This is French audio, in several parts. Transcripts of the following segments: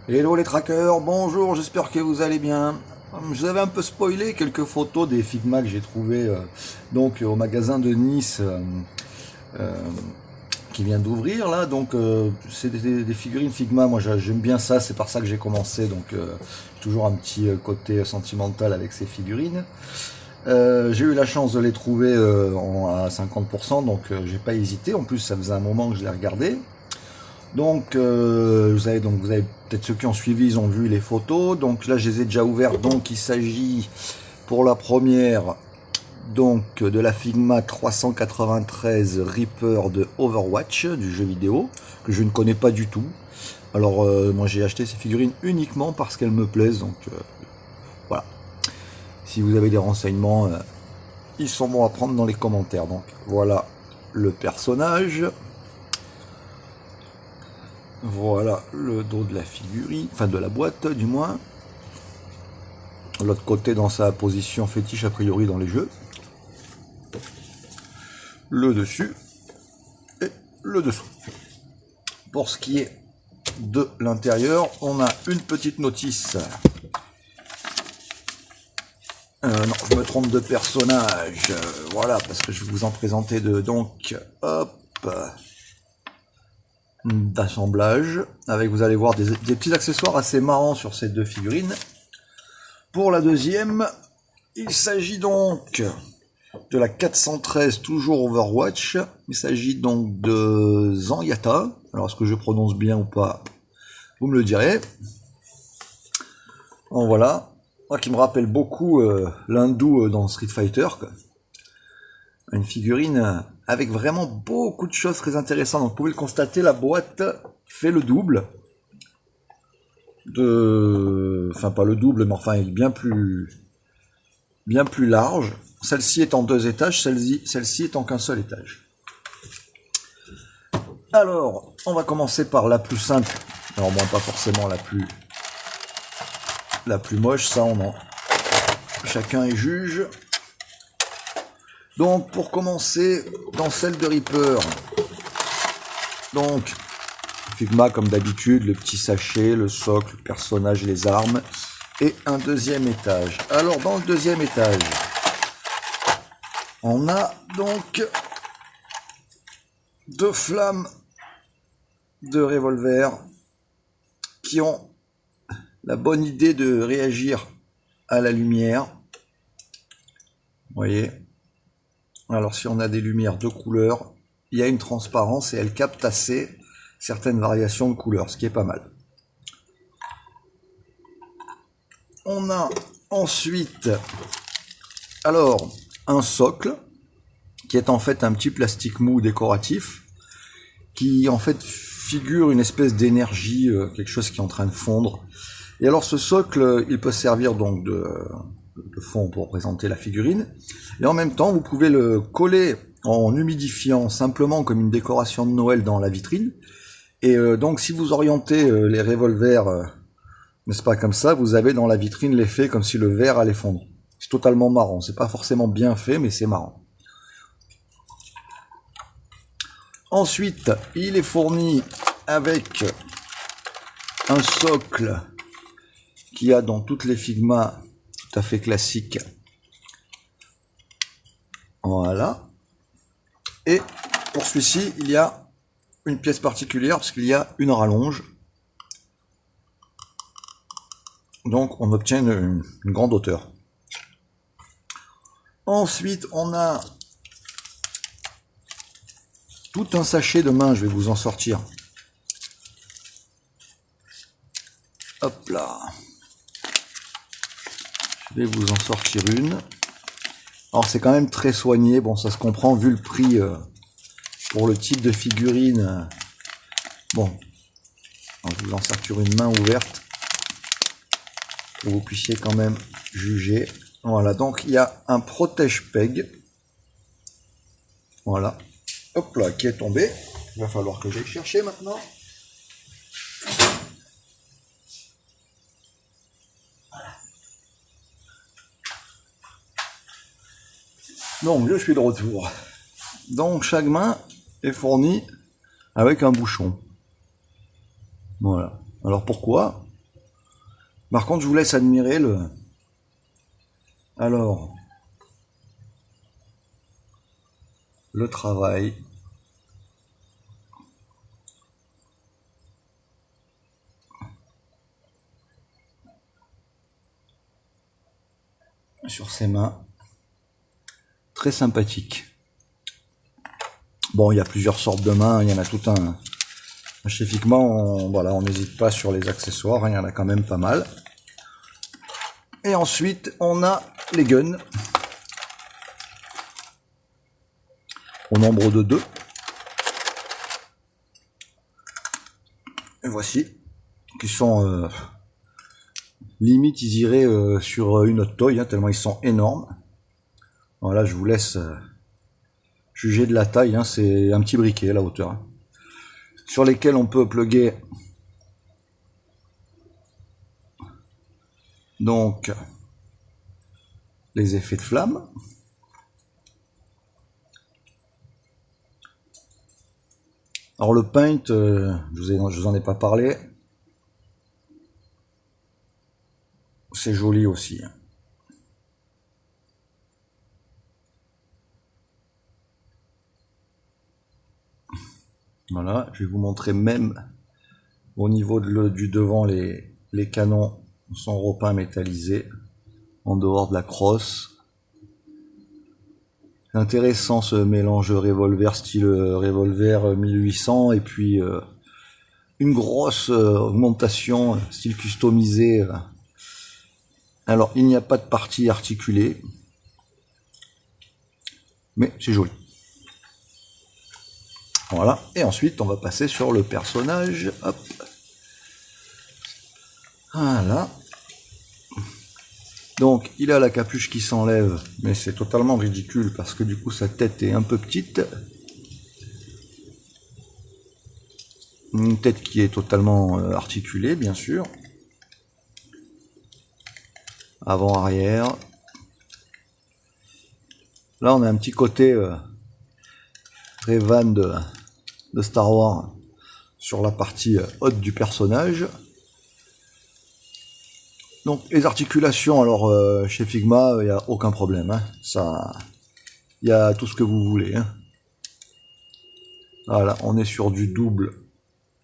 Hello les trackers, bonjour, j'espère que vous allez bien. Je vous avais un peu spoilé quelques photos des Figma que j'ai trouvées au magasin de Nice euh, qui vient d'ouvrir là. C'est des figurines Figma, moi j'aime bien ça, c'est par ça que j'ai commencé. Toujours un petit côté sentimental avec ces figurines. J'ai eu la chance de les trouver à 50%, j'ai pas hésité. En plus ça faisait un moment que je les regardais. Vous avez peut-être ceux qui ont suivi, ils ont vu les photos. Donc là, je les ai déjà ouvertes. Donc il s'agit pour la première de la Figma 393 Reaper de Overwatch du jeu vidéo que je ne connais pas du tout. Moi j'ai acheté ces figurines uniquement parce qu'elles me plaisent. Voilà. Si vous avez des renseignements, ils sont bons à prendre dans les commentaires. Donc voilà le personnage. Voilà le dos de la figurine, enfin de la boîte du moins. L'autre côté dans sa position fétiche a priori dans les jeux. Le dessus et le dessous. Pour ce qui est de l'intérieur, on a une petite notice. Non, je me trompe de personnage. Voilà, parce que je vais vous en présenter deux. Donc, hop. D'assemblage avec, vous allez voir, des petits accessoires assez marrants sur ces deux figurines. Pour la deuxième, il s'agit donc de la 413, toujours Overwatch. Il s'agit donc de Zenyatta. Alors est-ce que je prononce bien ou pas, vous me le direz. Bon, voilà, moi qui me rappelle beaucoup l'hindou dans Street Fighter, quoi. Une figurine avec vraiment beaucoup de choses très intéressantes. Donc vous pouvez le constater, la boîte fait le double. Enfin pas le double, mais enfin il est bien plus large. Celle-ci est en 2 étages, celle-ci est en qu'un seul étage. Alors, on va commencer par la plus simple. Alors bon, pas forcément la plus moche, ça chacun est juge. Donc pour commencer, dans celle de Reaper, donc Figma comme d'habitude, le petit sachet, le socle, le personnage, les armes, et un deuxième étage. Alors dans le deuxième étage, on a donc 2 flammes de revolver qui ont la bonne idée de réagir à la lumière. Vous voyez. Alors si on a des lumières de couleur, il y a une transparence et elle capte assez certaines variations de couleurs, ce qui est pas mal. On a ensuite un socle qui est en fait un petit plastique mou décoratif qui en fait figure une espèce d'énergie, quelque chose qui est en train de fondre. Et alors ce socle, il peut servir donc de fond pour présenter la figurine, et en même temps vous pouvez le coller en humidifiant simplement comme une décoration de Noël dans la vitrine. Et donc si vous orientez les revolvers, n'est-ce pas, comme ça, vous avez dans la vitrine l'effet comme si le verre allait fondre. C'est totalement marrant, c'est pas forcément bien fait, mais c'est marrant. Ensuite, il est fourni avec un socle qui a dans toutes les Figma tout à fait classique. Voilà. Et pour celui-ci, il y a une pièce particulière parce qu'il y a une rallonge. Donc on obtient une grande hauteur. Ensuite, on a tout un sachet de main, je vais vous en sortir. Hop là. Je vais vous en sortir une. Alors c'est quand même très soigné, bon ça se comprend vu le prix pour le type de figurine. Bon, je vous en sortir une main ouverte pour que vous puissiez quand même juger. Voilà, donc il y a un protège-peg. Voilà. Hop là, qui est tombé. Il va falloir que j'aille chercher maintenant. Donc je suis de retour. Donc chaque main est fournie avec un bouchon. Voilà. Alors pourquoi? Par contre, je vous laisse admirer le... Alors, le travail. Sur ses mains. Très sympathique. Bon, il y a plusieurs sortes de mains, il y en a tout un. Chez Figma, on n'hésite pas sur les accessoires, il y en a quand même pas mal. Et ensuite, on a les guns. Au nombre de 2. Et voici. Qui sont... limite, ils iraient sur une autre toy, hein, tellement ils sont énormes. Voilà, je vous laisse juger de la taille. Hein, c'est un petit briquet à la hauteur. Hein, sur lesquels on peut plugger donc les effets de flamme. Alors le paint, je vous en ai pas parlé. C'est joli aussi. Voilà, je vais vous montrer même au niveau du devant, les canons sont repeints métallisés en dehors de la crosse. C'est intéressant ce mélange revolver style revolver 1800 et puis une grosse augmentation style customisé. Alors il n'y a pas de partie articulée, mais c'est joli. Voilà, et ensuite on va passer sur le personnage. Hop. Voilà. Donc il a la capuche qui s'enlève, mais c'est totalement ridicule parce que du coup sa tête est un peu petite. Une tête qui est totalement articulée, bien sûr. Avant, arrière. Là on a un petit côté très van de Star Wars sur la partie haute du personnage. Donc les articulations, alors chez Figma, il n'y a aucun problème. Hein. Ça, il y a tout ce que vous voulez. Hein. Voilà, on est sur du double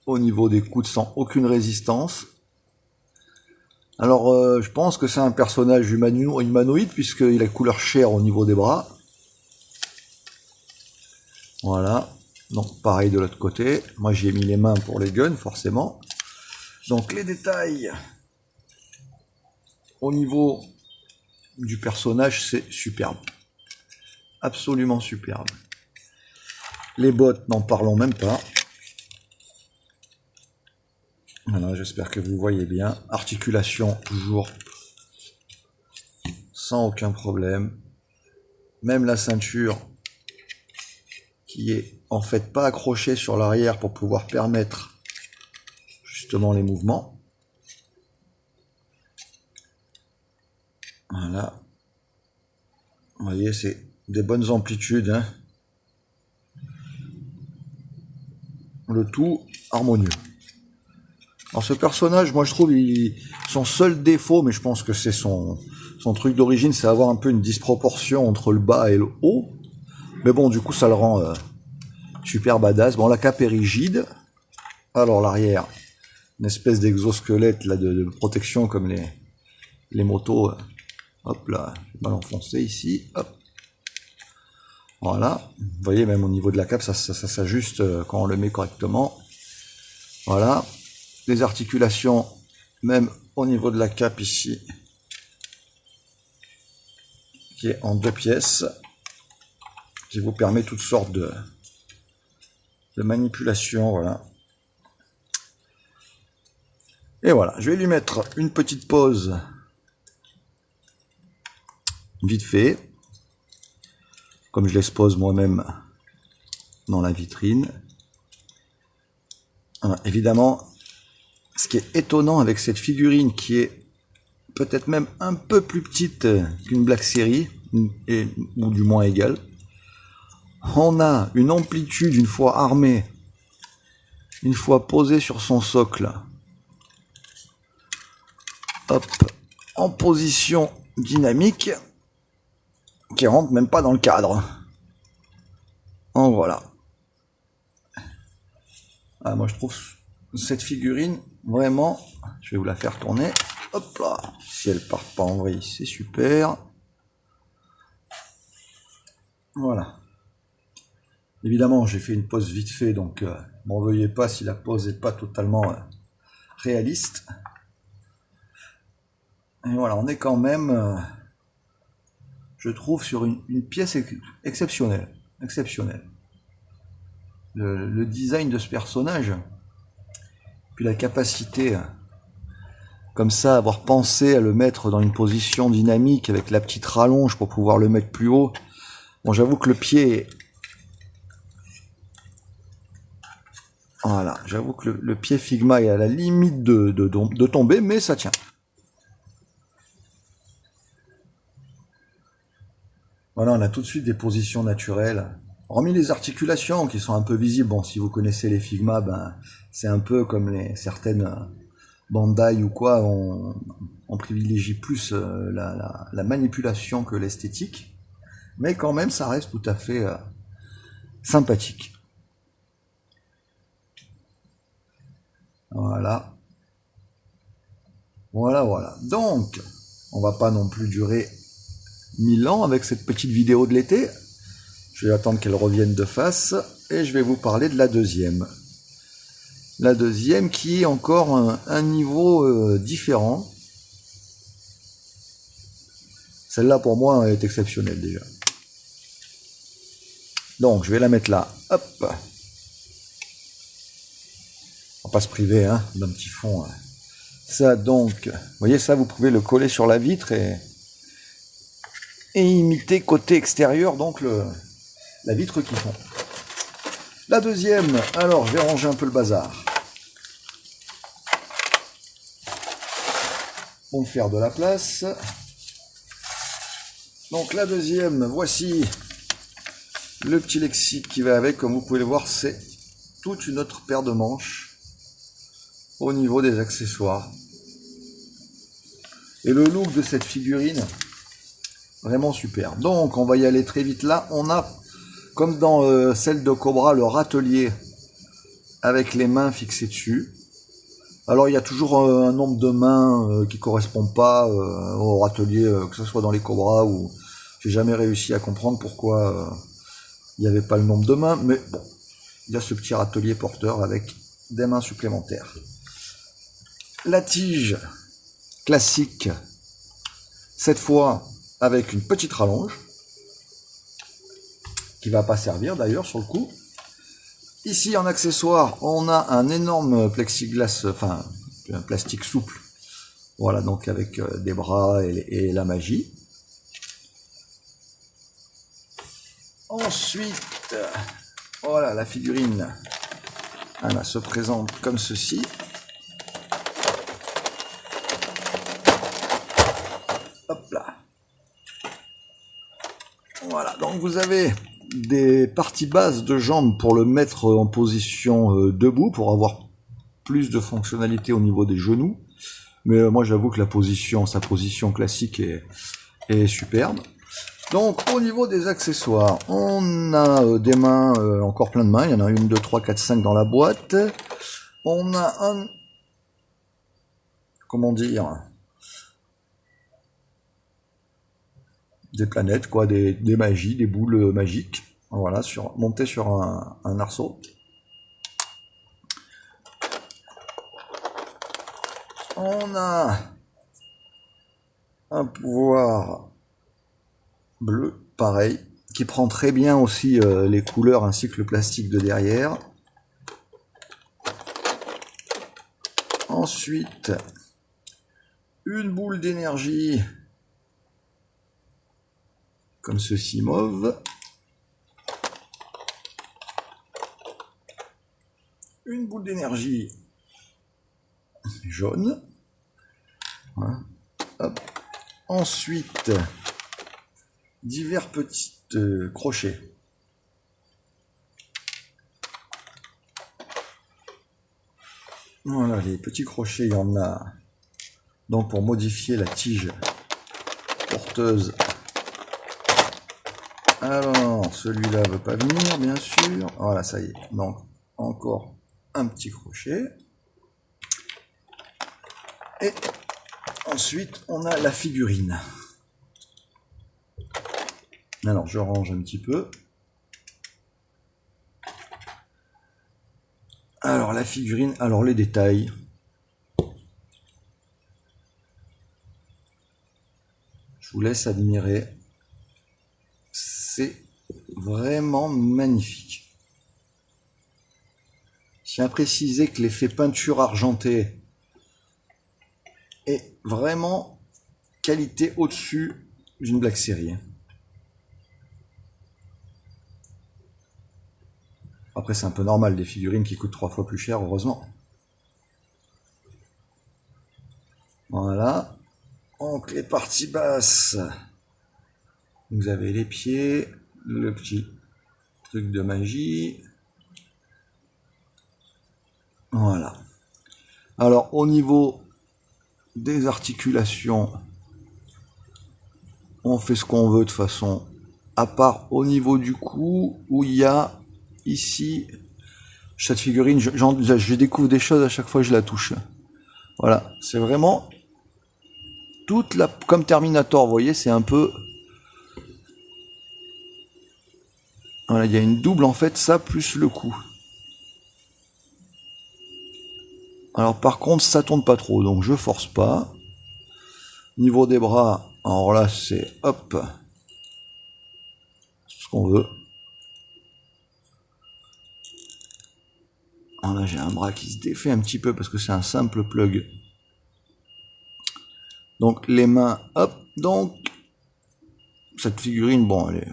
au niveau des coudes sans aucune résistance. Alors je pense que c'est un personnage humanoïde puisqu'il a couleur chair au niveau des bras. Voilà, donc pareil de l'autre côté. Moi j'y ai mis les mains pour les guns forcément. Donc les détails au niveau du personnage, c'est superbe. Absolument superbe. Les bottes, n'en parlons même pas. Voilà, j'espère que vous voyez bien. Articulation, toujours sans aucun problème. Même la ceinture, qui est en fait pas accrochée sur l'arrière pour pouvoir permettre justement les mouvements. Voilà. Vous voyez, c'est des bonnes amplitudes. Hein. Le tout harmonieux. Alors ce personnage, moi je trouve, son seul défaut, mais je pense que c'est son truc d'origine, c'est avoir un peu une disproportion entre le bas et le haut. Mais bon, du coup, ça le rend super badass. Bon, la cape est rigide. Alors l'arrière, une espèce d'exosquelette là de protection comme les motos. Hop là, j'ai mal enfoncé ici. Hop. Voilà. Vous voyez, même au niveau de la cape, ça s'ajuste quand on le met correctement. Voilà. Les articulations, même au niveau de la cape ici, qui est en 2 pièces, qui vous permet toutes sortes de manipulations. Voilà. Et voilà, je vais lui mettre une petite pause vite fait, comme je l'expose moi-même dans la vitrine. Alors, évidemment, ce qui est étonnant avec cette figurine qui est peut-être même un peu plus petite qu'une Black Series, ou du moins égale, on a une amplitude une fois armée, une fois posée sur son socle. Hop hop, en position dynamique, qui rentre même pas dans le cadre. En voilà. Ah, moi je trouve cette figurine vraiment, je vais vous la faire tourner. Hop là, si elle part pas en vrille, c'est super. Voilà. Évidemment, j'ai fait une pose vite fait, donc m'en veuillez pas si la pose n'est pas totalement réaliste. Et voilà, on est quand même, je trouve, sur une pièce exceptionnelle. Exceptionnelle. Le design de ce personnage, puis la capacité, comme ça, avoir pensé à le mettre dans une position dynamique avec la petite rallonge pour pouvoir le mettre plus haut. Bon, j'avoue que le pied... Voilà, j'avoue que le pied Figma est à la limite de tomber, mais ça tient. Voilà, on a tout de suite des positions naturelles. Hormis les articulations qui sont un peu visibles. Bon, si vous connaissez les Figma, ben, c'est un peu comme certaines Bandai ou quoi, on privilégie plus la manipulation que l'esthétique. Mais quand même, ça reste tout à fait sympathique. Voilà. Voilà, voilà. Donc, on va pas non plus durer 1000 ans avec cette petite vidéo de l'été. Je vais attendre qu'elle revienne de face et je vais vous parler de la deuxième. La deuxième qui est encore un niveau différent. Celle-là pour moi est exceptionnelle déjà. Donc je vais la mettre là. Hop. On va pas se priver hein, d'un petit fond. Ça donc, vous voyez ça, vous pouvez le coller sur la vitre et imiter côté extérieur donc la vitre qui fond. La deuxième, alors je vais ranger un peu le bazar. Pour me faire de la place. Donc la deuxième, voici le petit lexique qui va avec. Comme vous pouvez le voir, c'est toute une autre paire de manches au niveau des accessoires. Et le look de cette figurine, vraiment super. Donc on va y aller très vite là. On a, comme dans celle de Cobra, le râtelier avec les mains fixées dessus. Alors il y a toujours un nombre de mains qui correspond pas au râtelier, que ce soit dans les Cobras ou j'ai jamais réussi à comprendre pourquoi il n'y avait pas le nombre de mains, mais bon, il y a ce petit râtelier porteur avec des mains supplémentaires. La tige classique, cette fois avec une petite rallonge, qui va pas servir d'ailleurs sur le coup. Ici en accessoire, on a un énorme plexiglas, enfin un plastique souple. Voilà, donc avec des bras et la magie. Ensuite, voilà, la figurine elle se présente comme ceci. Hop là. Voilà, donc vous avez des parties basses de jambes pour le mettre en position debout, pour avoir plus de fonctionnalité au niveau des genoux. Mais moi j'avoue que sa position classique est superbe. Donc au niveau des accessoires, on a des mains, encore plein de mains, il y en a 1, 2, 3, 4, 5 dans la boîte. On a comment dire, des planètes, quoi, des magies, des boules magiques, voilà, montées sur un arceau. On a un pouvoir bleu, pareil, qui prend très bien aussi les couleurs ainsi que le plastique de derrière. Ensuite, une boule d'énergie, comme ceci mauve. Une boule d'énergie jaune. Voilà. Hop. Ensuite, divers petits crochets. Voilà, les petits crochets, il y en a Donc pour modifier la tige porteuse. Alors, celui-là veut pas venir, bien sûr. Voilà, ça y est. Donc, encore un petit crochet. Et ensuite, on a la figurine. Alors, je range un petit peu. Alors, la figurine, alors les détails. Je vous laisse admirer. C'est vraiment magnifique. Je tiens à préciser que l'effet peinture argentée est vraiment qualité au-dessus d'une Black Series. Après, c'est un peu normal, des figurines qui coûtent 3 fois plus cher, heureusement. Voilà. Donc, les parties basses. Vous avez les pieds, le petit truc de magie. Voilà. Alors, au niveau des articulations, on fait ce qu'on veut de toute façon. À part au niveau du cou, où il y a ici, cette figurine, je découvre des choses à chaque fois que je la touche. Voilà, c'est vraiment toute la... Comme Terminator, vous voyez, c'est un peu... Voilà, il y a une double en fait, ça plus le cou. Alors par contre, ça tourne pas trop, donc je force pas. Niveau des bras, alors là c'est hop, ce qu'on veut. Alors là j'ai un bras qui se défait un petit peu parce que c'est un simple plug. Donc les mains, hop, donc cette figurine, bon, elle est...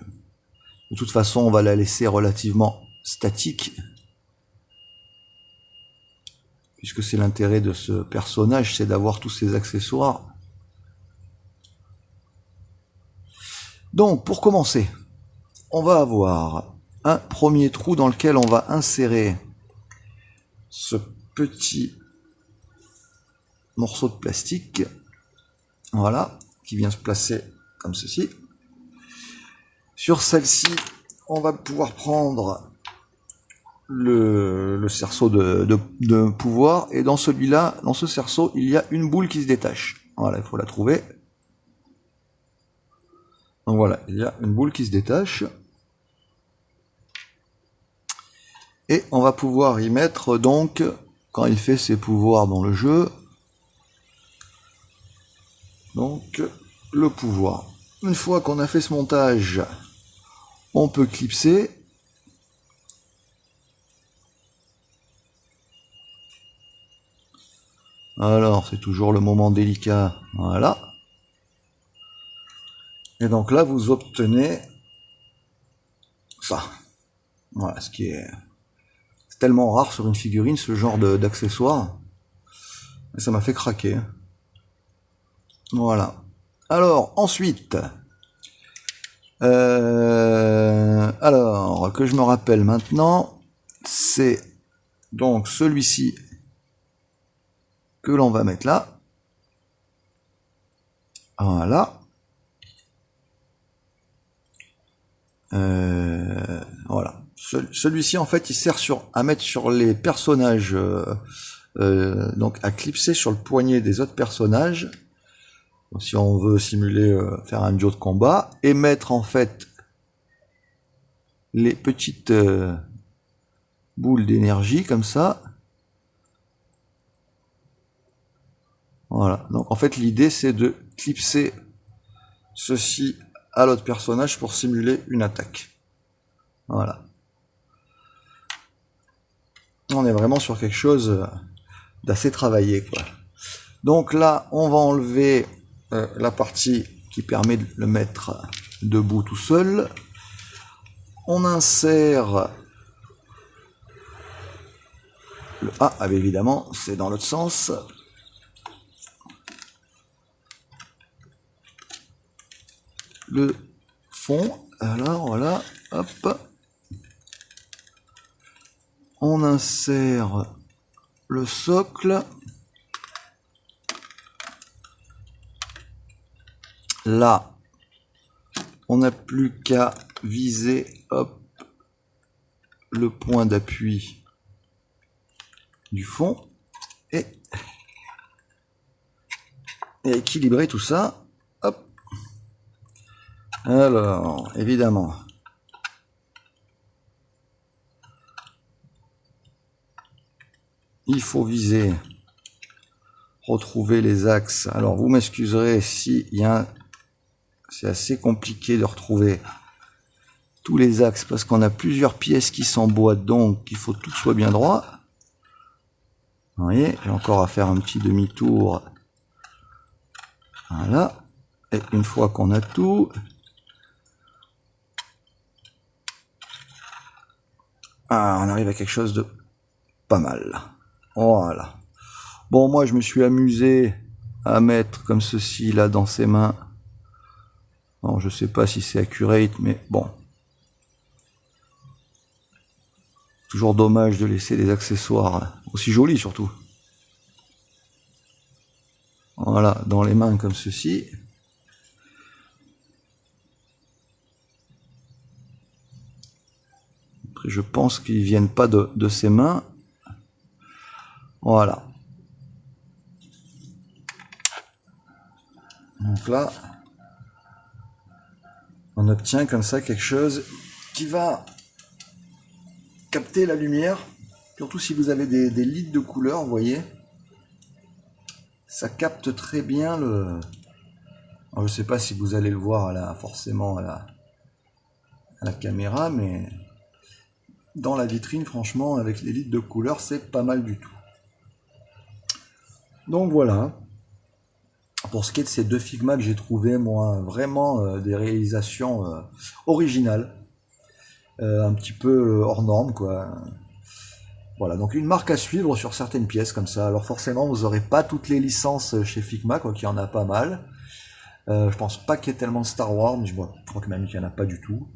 de toute façon on va la laisser relativement statique. Puisque c'est l'intérêt de ce personnage, c'est d'avoir tous ces accessoires. Donc, pour commencer, on va avoir un premier trou dans lequel on va insérer ce petit morceau de plastique. Voilà, qui vient se placer comme ceci. Sur celle-ci, on va pouvoir prendre le cerceau de pouvoir, et dans celui-là, dans ce cerceau, il y a une boule qui se détache. Voilà, il faut la trouver. Donc voilà, il y a une boule qui se détache. Et on va pouvoir y mettre donc, quand il fait ses pouvoirs dans le jeu, donc le pouvoir. Une fois qu'on a fait ce montage, on peut clipser. Alors, c'est toujours le moment délicat. Voilà. Et donc là, vous obtenez ça. Voilà, ce qui est tellement rare sur une figurine, ce genre d'accessoire. Et ça m'a fait craquer. Voilà. Alors, ensuite, alors, que je me rappelle maintenant, c'est donc celui-ci que l'on va mettre là. Voilà. Voilà. Celui-ci, en fait, il sert à mettre sur les personnages, donc à clipser sur le poignet des autres personnages. Donc, si on veut simuler, faire un duo de combat, et mettre en fait les petites boules d'énergie comme ça. Voilà. Donc en fait, l'idée c'est de clipser ceci à l'autre personnage pour simuler une attaque. Voilà. On est vraiment sur quelque chose d'assez travaillé, quoi. Donc là, on va enlever la partie qui permet de le mettre debout tout seul. On insère le A, ah, évidemment, c'est dans l'autre sens. Le fond, alors voilà, hop. On insère le socle. là, on n'a plus qu'à viser, hop, le point d'appui du fond et équilibrer tout ça. Hop. Alors, évidemment, il faut viser, retrouver les axes. Alors, vous m'excuserez si c'est assez compliqué de retrouver tous les axes parce qu'on a plusieurs pièces qui s'emboîtent, donc il faut que tout soit bien droit. Vous voyez, j'ai encore à faire un petit demi-tour. Voilà. Et une fois qu'on a tout, on arrive à quelque chose de pas mal. Voilà. Bon, moi, je me suis amusé à mettre comme ceci, là, dans ses mains. Bon, je sais pas si c'est accurate, mais bon. Toujours dommage de laisser des accessoires aussi jolis, surtout. Voilà, dans les mains comme ceci. Après, je pense qu'ils viennent pas de ses mains. Voilà. Donc là, on obtient comme ça quelque chose qui va capter la lumière. Surtout si vous avez des litres de couleur, vous voyez. Ça capte très bien le... Alors, je sais pas si vous allez le voir là, forcément à la caméra, mais dans la vitrine, franchement, avec les litres de couleur, c'est pas mal du tout. Donc voilà. Pour ce qui est de ces deux Figma que j'ai trouvé, moi, vraiment des réalisations originales, un petit peu hors norme, quoi. Voilà, donc une marque à suivre sur certaines pièces comme ça. Alors forcément, vous n'aurez pas toutes les licences chez Figma, quoi qu'il y en a pas mal. Je pense pas qu'il y ait tellement de Star Wars, mais je crois que même qu'il n'y en a pas du tout.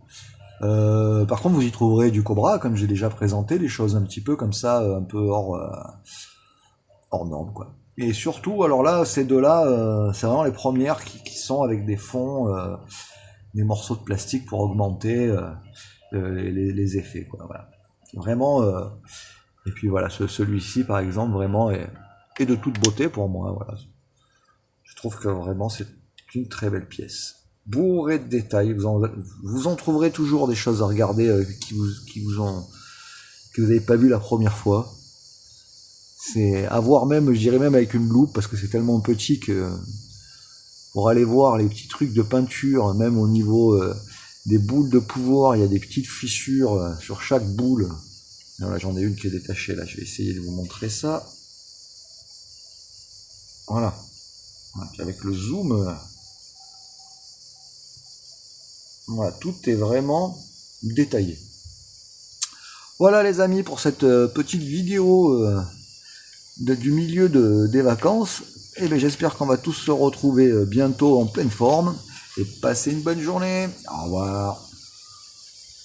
Par contre, vous y trouverez du Cobra, comme j'ai déjà présenté, des choses un petit peu comme ça, un peu hors norme, quoi. Et surtout, alors là, ces deux-là, c'est vraiment les premières qui sont avec des fonds, des morceaux de plastique pour augmenter les effets, quoi. Voilà. Vraiment. Et puis voilà, celui-ci, par exemple, vraiment est de toute beauté pour moi. Voilà. Je trouve que vraiment c'est une très belle pièce. Bourré de détails. Vous en trouverez toujours des choses à regarder que vous n'avez pas vu la première fois. C'est à voir même, je dirais même avec une loupe, parce que c'est tellement petit que pour aller voir les petits trucs de peinture, même au niveau des boules de pouvoir, il y a des petites fissures sur chaque boule. Voilà, j'en ai une qui est détachée là, je vais essayer de vous montrer ça. Voilà. Avec le zoom, voilà, tout est vraiment détaillé. Voilà les amis pour cette petite vidéo du milieu des vacances. Et bien j'espère qu'on va tous se retrouver bientôt en pleine forme. Et passer une bonne journée. Au revoir.